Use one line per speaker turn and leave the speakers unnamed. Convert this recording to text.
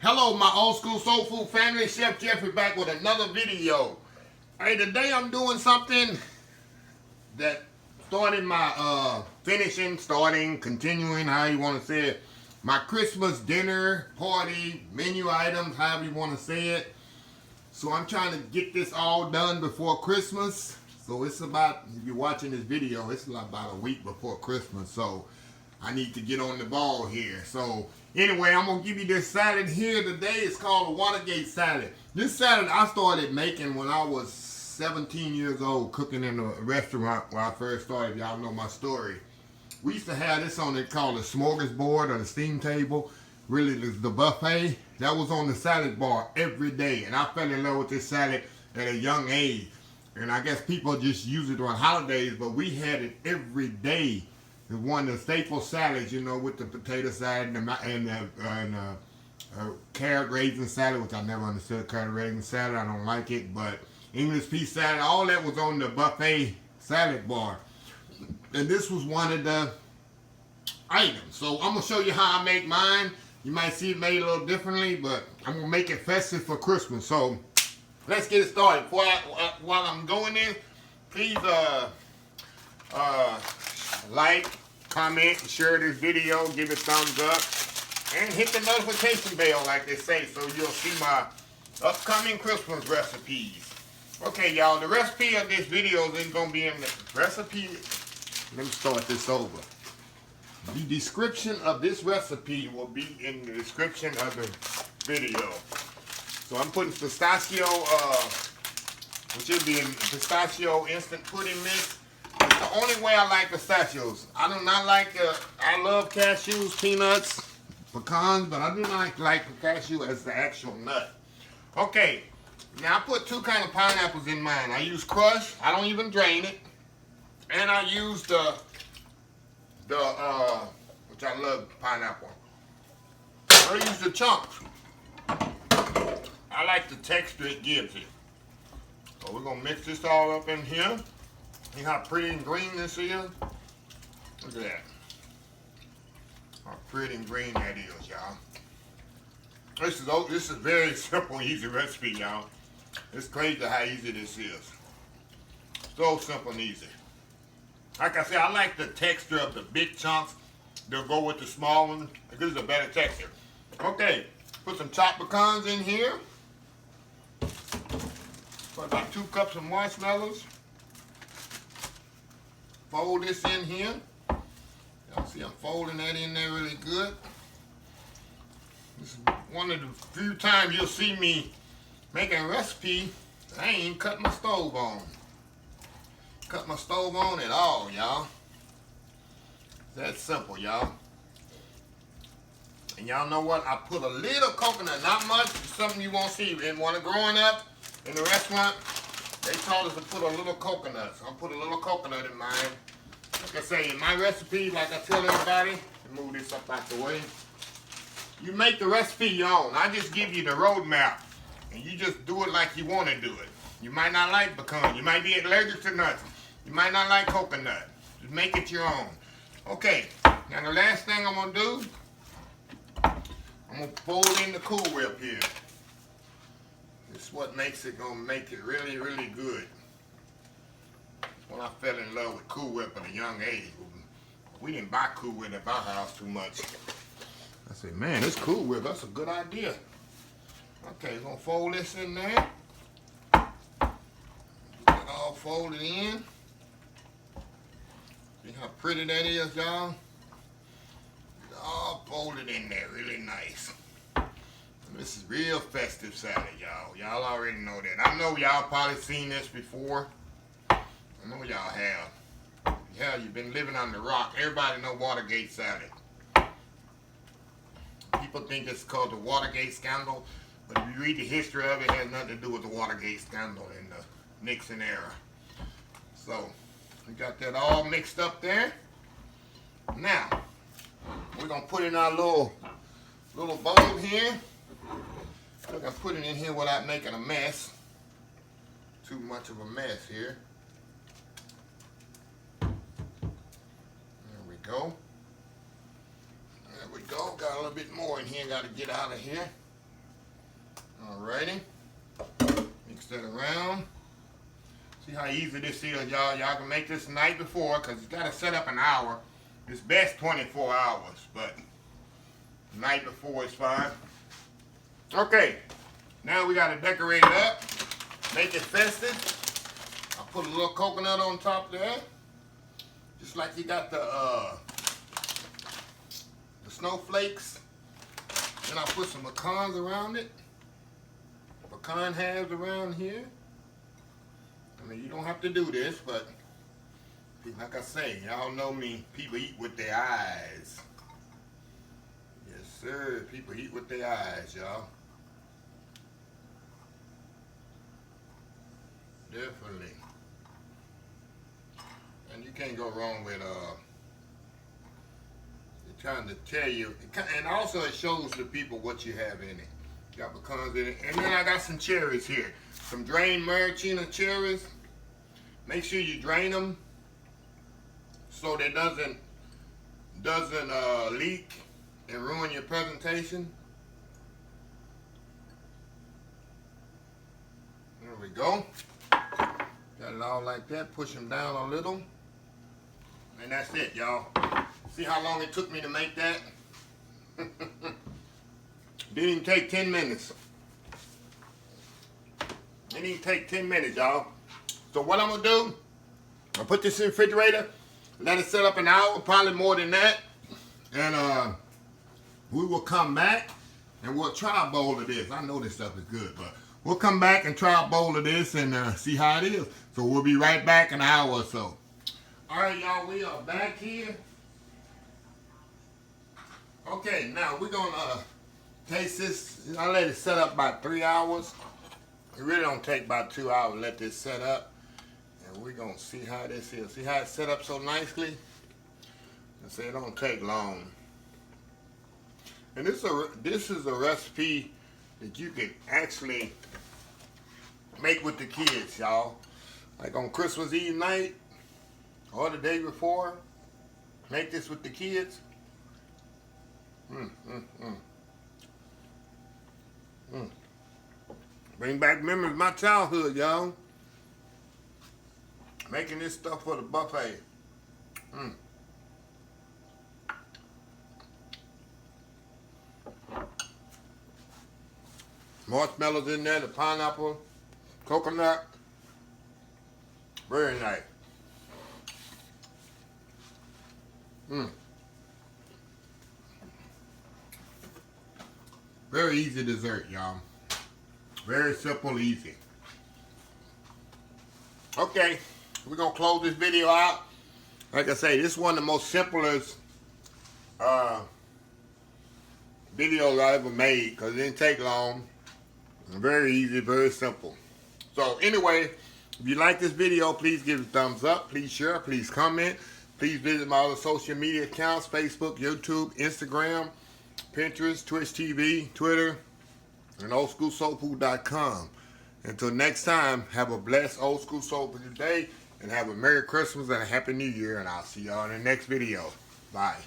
Hello, my old school soul food family. Chef Jeffrey back with another video. Hey, today I'm doing something that started my continuing, how you want to say it, my Christmas dinner party menu items, however you want to say it. So I'm trying to get this all done before Christmas. So it's about, if you're watching this video, it's about a week before Christmas. So I need to get on the ball here. So anyway, I'm going to give you this salad here today. It's called a Watergate Salad. This salad I started making when I was 17 years old, cooking in a restaurant where I first started. Y'all know my story. We used to have this on it called a smorgasbord or the steam table. Really, the buffet. That was on the salad bar every day. And I fell in love with this salad at a young age. And I guess people just use it on holidays, but we had it every day. It's one of the staple salads, you know, with the potato salad and the carrot raisin salad, which I never understood carrot raisin salad. I don't like it, but English pea salad, all that was on the buffet salad bar. And this was one of the items. So I'm going to show you how I make mine. You might see it made a little differently, but I'm going to make it festive for Christmas. So let's get it started. While I'm going in, please like, comment, share this video, give it a thumbs up, and hit the notification bell like they say so you'll see my upcoming Christmas recipes. Okay, y'all, the recipe of this video is going to be in the recipe. Let me start this over. The description of this recipe will be in the description of the video. So I'm putting pistachio, which will be in pistachio instant pudding mix. It's the only way I like pistachios. I do not like I love cashews, peanuts, pecans, but I do not like pistachio as the actual nut. Okay, now I put two kinds of pineapples in mine. I use crushed, I don't even drain it. And I use which I love pineapple. I use the chunks. I like the texture it gives it. So we're gonna mix this all up in here. See how pretty and green this is? Look at that. How pretty and green that is, y'all. This is very simple, easy recipe, y'all. It's crazy how easy this is. So simple and easy. Like I said, I like the texture of the big chunks. They'll go with the small ones. It gives a better texture. Okay, put some chopped pecans in here. Put about 2 cups of marshmallows. Fold this in here. Y'all see I'm folding that in there really good. This is one of the few times you'll see me making a recipe that I ain't cut my stove on. Cut my stove on at all, y'all. That's simple, y'all. And y'all know what? I put a little coconut, not much. It's something you won't see. And when growing up in the restaurant, they told us to put a little coconut. So I put a little coconut in mine. Like I say, in my recipe, like I tell everybody, move this up out the way. You make the recipe your own. I just give you the roadmap. And you just do it like you want to do it. You might not like pecan. You might be allergic to nuts. You might not like coconut. Just make it your own. Okay, now the last thing I'm going to do, I'm going to fold in the Cool Whip here. This is what makes it going to make it really, really good. When I fell in love with Cool Whip at a young age. We didn't buy Cool Whip at our house too much. I said, man, this Cool Whip, that's a good idea. Okay, we're going to fold this in there. Get it all folded in. See how pretty that is, y'all? All folded in there, really nice. This is real festive salad, y'all. Y'all already know that. I know y'all probably seen this before. I know y'all have. Yeah, you've been living on the rock. Everybody know Watergate Salad. People think it's called the Watergate Scandal, but if you read the history of it, it has nothing to do with the Watergate Scandal in the Nixon era. So, we got that all mixed up there. Now, we're going to put in our little bowl here. Look, I put it in here without making a mess. Too much of a mess here. There we go. There we go. Got a little bit more in here. Got to get out of here. Alrighty. Mix that around. See how easy this is, y'all. Y'all can make this the night before because you got to set up an hour. It's best 24 hours, but the night before is fine. Okay, now we got to decorate it up. Make it festive. I'll put a little coconut on top there. Just like you got the snowflakes. Then I'll put some pecans around it. Pecan halves around here. I mean, you don't have to do this, but like I say, y'all know me, people eat with their eyes. Yes, sir. People eat with their eyes, y'all. Definitely. And you can't go wrong with trying to tell you, and also it shows the people what you have in it. Got pecans in it, and then I got some cherries here, some drained maraschino cherries. Make sure you drain them so they doesn't leak and ruin your presentation. There we go. Got it all like that. Push them down a little, and that's it, y'all. See how long it took me to make that? Didn't even take 10 minutes. Didn't even take 10 minutes, y'all. So what I'm gonna do, I'll put this in the refrigerator, let it set up an hour, probably more than that. And we will come back and we'll try a bowl of this. I know this stuff is good, but we'll come back and try a bowl of this and see how it is. So we'll be right back in an hour or so. All right, y'all, we are back here. Okay, now we're gonna taste this. I let it set up about 3 hours. It really don't take about 2 hours to let this set up. And we're gonna see how this is. See how it's set up so nicely? I say it don't take long. And this is a recipe that you can actually make with the kids, y'all. Like on Christmas Eve night or the day before. Make this with the kids. Bring back memories of my childhood, y'all. Making this stuff for the buffet. Marshmallows in there, the pineapple, coconut. Very nice. Very easy dessert, y'all. Very simple, easy. Okay, we're gonna close this video out. Like I say, this is one of the most simplest videos I ever made because it didn't take long. Very easy, very simple. So anyway, if you like this video, please give it a thumbs up. Please share, please comment. Please visit my other social media accounts, Facebook, YouTube, Instagram, Pinterest, Twitch TV, Twitter, and oldschoolsoulfood.com. Until next time, have a blessed Old School Soul Food day, and have a Merry Christmas and a Happy New Year, and I'll see y'all in the next video. Bye.